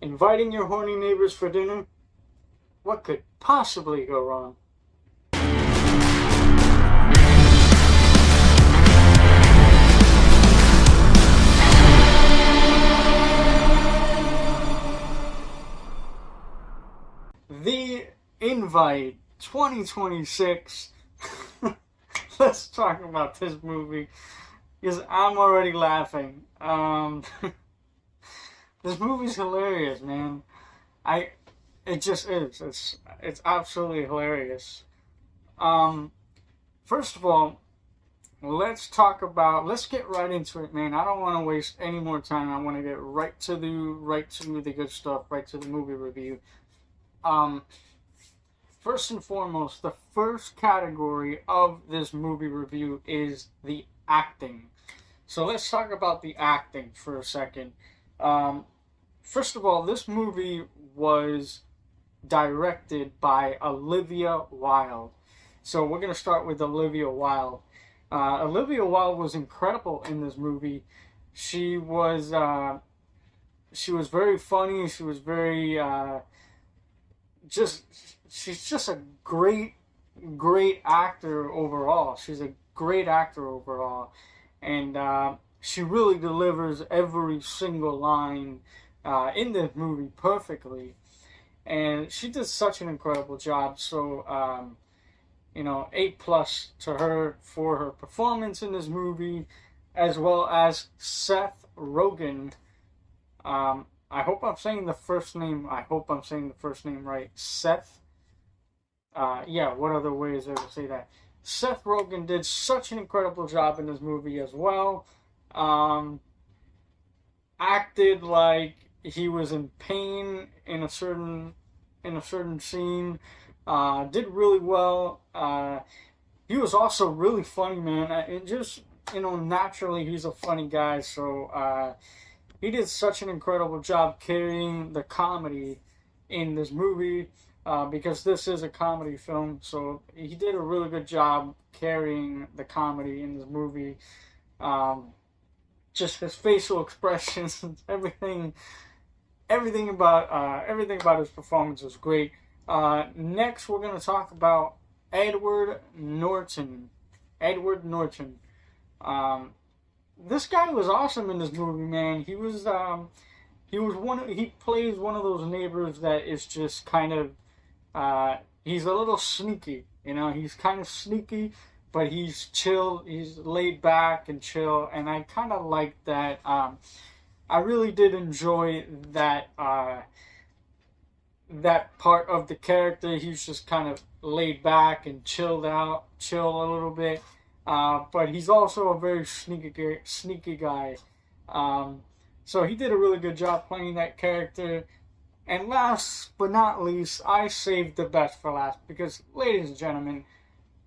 Inviting your horny neighbors for dinner? What could possibly go wrong? The Invite 2026. Let's talk about this movie because I'm already laughing. This movie's hilarious, man. It just is. It's absolutely hilarious. Um, First of all, let's get right into it, man. I don't want to waste any more time. I want to get right to the good stuff, right to the movie review. Um, First and foremost, the first category of this movie review is the acting. So let's talk about the acting for a second. First of all, this movie was directed by Olivia Wilde. So we're going to start with Olivia Wilde. Olivia Wilde was incredible in this movie. She was very funny. She was very she's just a great actor overall. She's a great actor overall, and she really delivers every single line in this movie perfectly. And she did such an incredible job. So A+ to her for her performance in this movie, as well as Seth Rogen. I hope I'm saying the first name. I hope I'm saying the first name right. Seth. Yeah. What other way is there to say that? Seth Rogen did such an incredible job in this movie as well. Acted like he was in pain in a certain scene. Did really well. He was also really funny, man. It just naturally he's a funny guy, so he did such an incredible job carrying the comedy in this movie, because this is a comedy film. So he did a really good job carrying the comedy in this movie. Just his facial expressions, everything about his performance was great. Next, we're gonna talk about Edward Norton. Edward Norton. This guy was awesome in this movie, man. He plays one of those neighbors that is just kind of he's a little sneaky. He's kind of sneaky, but he's chill. He's laid back and chill, and I kind of like that. I really did enjoy that that part of the character. He's just kind of laid back and chill a little bit. But he's also a very sneaky guy. So he did a really good job playing that character. And last but not least, I saved the best for last because, ladies and gentlemen,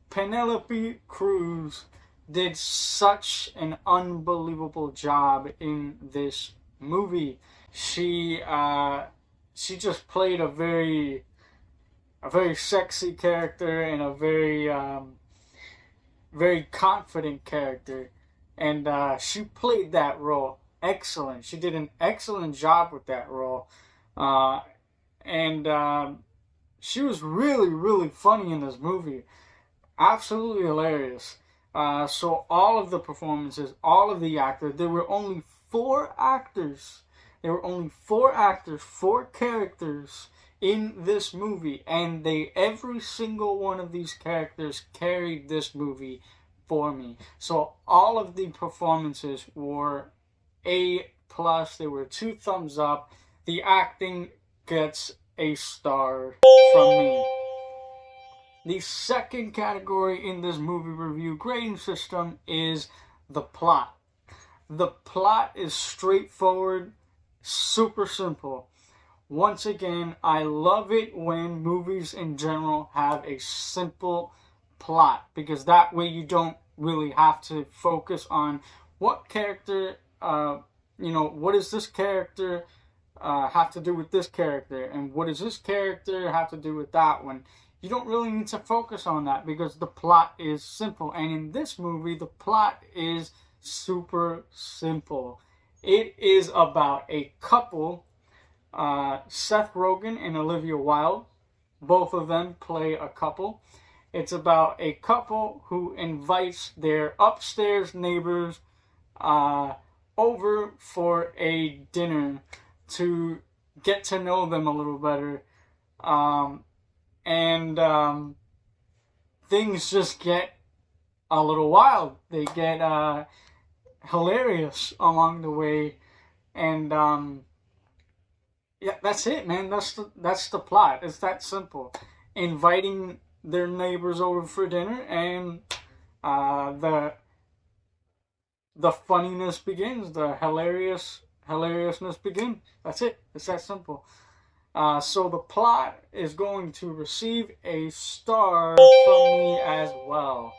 Penelope Cruz did such an unbelievable job in this movie. She just played a very sexy character and a very confident character, and she played that role excellent. She did an excellent job with that role, and she was really funny in this movie. Absolutely hilarious. So all of the performances, all of the actors, there were only 4 actors. There were only 4 actors, 4 characters in this movie, and every single one of these characters carried this movie for me. So all of the performances were A+. They were 2 thumbs up. The acting gets a star from me. The second category in this movie review grading system is the plot. The plot is straightforward, super simple. Once again, I love it when movies in general have a simple plot, because that way you don't really have to focus on what character, what does this character have to do with this character, and what does this character have to do with that one. You don't really need to focus on that because the plot is simple. And in this movie, the plot is super simple. It is about a couple Seth Rogen and Olivia Wilde. Both of them play a couple. It's about a couple who invites their upstairs neighbors uh, over for a dinner to get to know them a little better. And things just get a little wild. They get hilarious along the way. And yeah, that's it, man. That's the plot. It's that simple. Inviting their neighbors over for dinner, and the funniness begins. The hilariousness begins. That's it. It's that simple. So the plot is going to receive a star from me as well.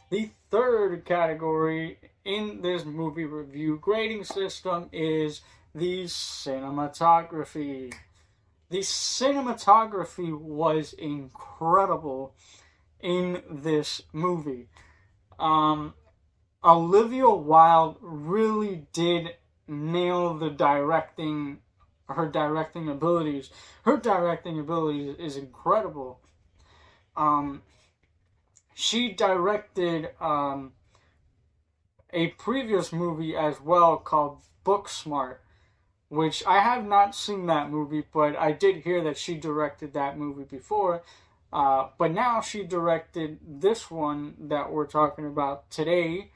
The third category in this movie review grading system is the cinematography. The cinematography was incredible in this movie. Olivia Wilde really did nail the directing, her directing abilities. Her directing abilities is incredible. She directed a previous movie as well called Booksmart, which I have not seen that movie, but I did hear that she directed that movie before. But now she directed this one that we're talking about today.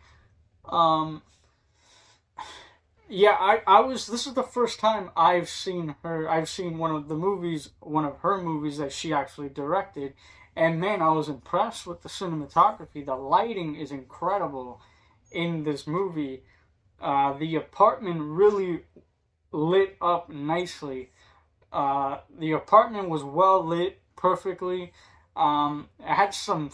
Yeah, I was. This is the first time I've seen her. I've seen one of her movies that she actually directed, and man, I was impressed with the cinematography. The lighting is incredible in this movie. The apartment really lit up nicely. The apartment was well lit perfectly. It had some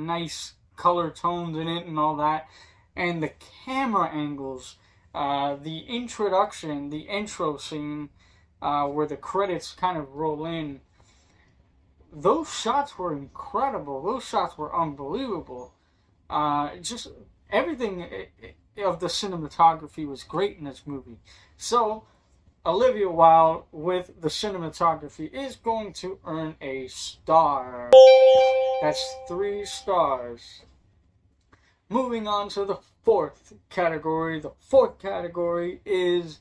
nice color tones in it and all that, and the camera angles. The introduction, the intro scene, where the credits kind of roll in, those shots were incredible. Those shots were unbelievable. Just everything of the cinematography was great in this movie. So, Olivia Wilde with the cinematography is going to earn a star. That's 3 stars. Moving on to the fourth category. The fourth category is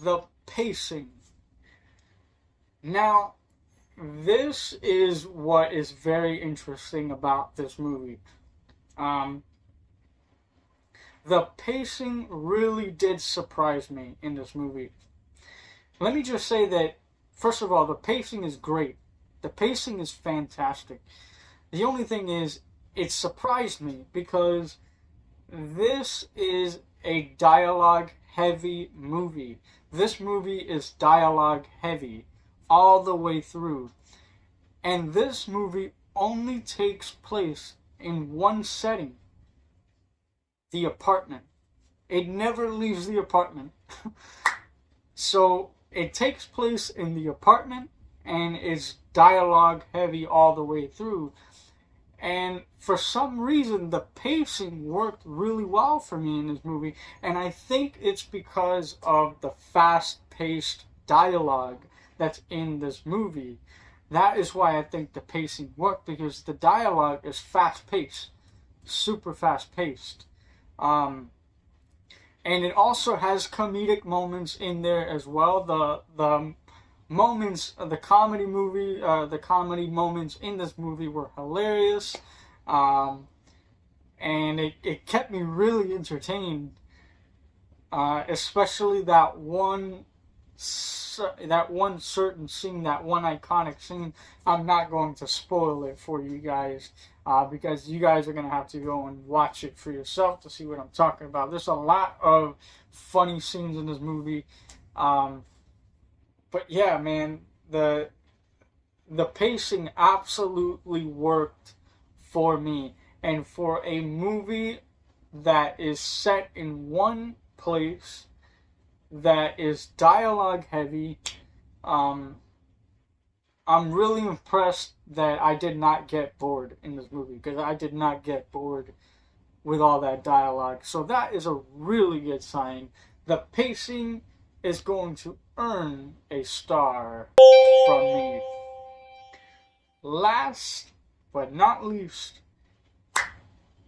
the pacing. Now, this is what is very interesting about this movie. The pacing really did surprise me in this movie. Let me just say that, first of all, the pacing is great. The pacing is fantastic. The only thing is, it surprised me because this is a dialogue-heavy movie. This movie is dialogue-heavy all the way through. And this movie only takes place in one setting. The apartment. It never leaves the apartment. So it takes place in the apartment and is dialogue heavy all the way through. And for some reason, the pacing worked really well for me in this movie. And I think it's because of the fast-paced dialogue that's in this movie. That is why I think the pacing worked, because the dialogue is fast-paced. Super fast-paced. And it also has comedic moments in there as well. The moments, the comedy moments in this movie were hilarious, and it kept me really entertained. Especially that one certain scene, that one iconic scene. I'm not going to spoil it for you guys, because you guys are going to have to go and watch it for yourself to see what I'm talking about. There's a lot of funny scenes in this movie. But yeah, man, the pacing absolutely worked for me. And for a movie that is set in one place, that is dialogue heavy, I'm really impressed that I did not get bored in this movie, because I did not get bored with all that dialogue. So that is a really good sign. The pacing is going to earn a star from me. Last but not least,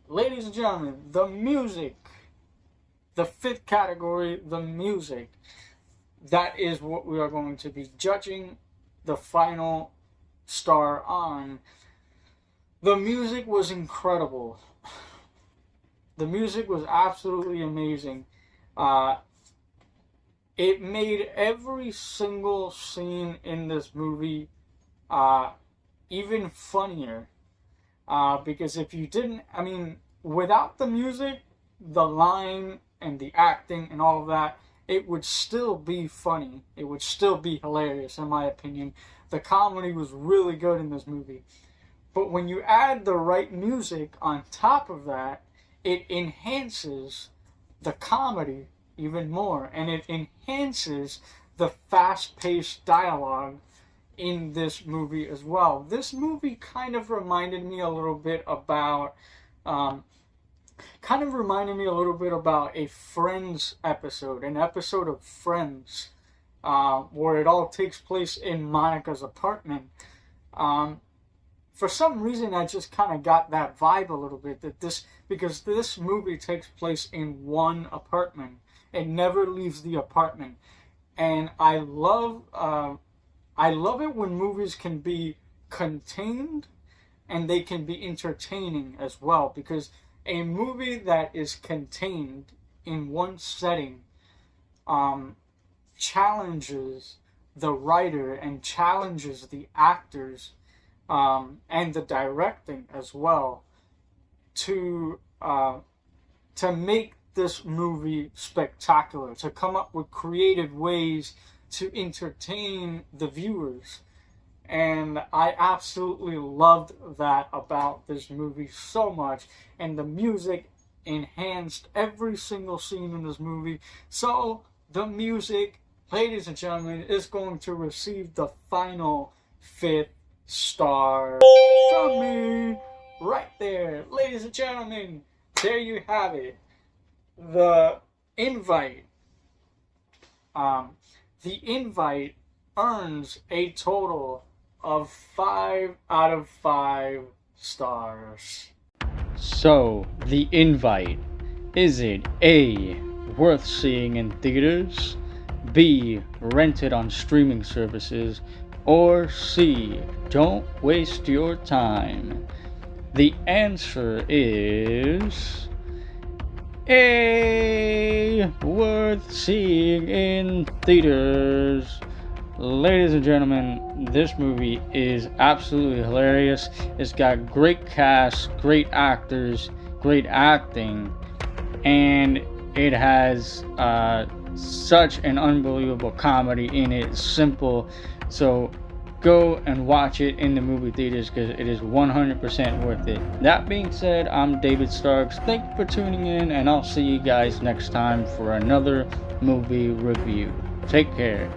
ladies and gentlemen, the music. The fifth category, the music. That is what we are going to be judging the final star on. The music was incredible. The music was absolutely amazing. It made every single scene in this movie even funnier. Because if you didn't, without the music, the line and the acting and all of that, it would still be funny. It would still be hilarious, in my opinion. The comedy was really good in this movie. But when you add the right music on top of that, it enhances the comedy even more. And it enhances the fast-paced dialogue in this movie as well. This movie kind of reminded me a little bit about a Friends episode, an episode of Friends, where it all takes place in Monica's apartment. For some reason, I just kind of got that vibe a little bit, because this movie takes place in one apartment. It never leaves the apartment. And I love it when movies can be contained and they can be entertaining as well, because a movie that is contained in one setting challenges the writer and challenges the actors and the directing as well to make this movie spectacular, to come up with creative ways to entertain the viewers. And I absolutely loved that about this movie so much. And the music enhanced every single scene in this movie. So the music, ladies and gentlemen, is going to receive the final 5th star from me. Right there. Ladies and gentlemen, there you have it. The Invite. The Invite earns a total of 5 out of 5 stars. So, The Invite. Is it A, worth seeing in theaters, B, rented on streaming services, or C, don't waste your time? The answer is A, worth seeing in theaters. Ladies and gentlemen, this movie is absolutely hilarious. It's got great cast, great actors, great acting, and it has such an unbelievable comedy in it. It's simple. So go and watch it in the movie theaters because it is 100% worth it. That being said, I'm David Starks. Thank you for tuning in, and I'll see you guys next time for another movie review. Take care.